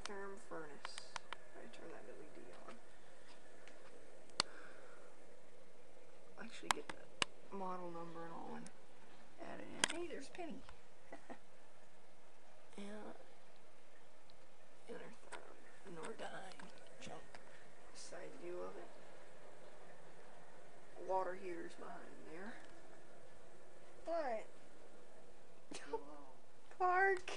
Intertherm Furnace. I turn that LED on. Actually get the model number and all and add it in. Hey, there's Penny. And Intertherm Nordine junk. Side view of it. Water heaters behind there. What? Park.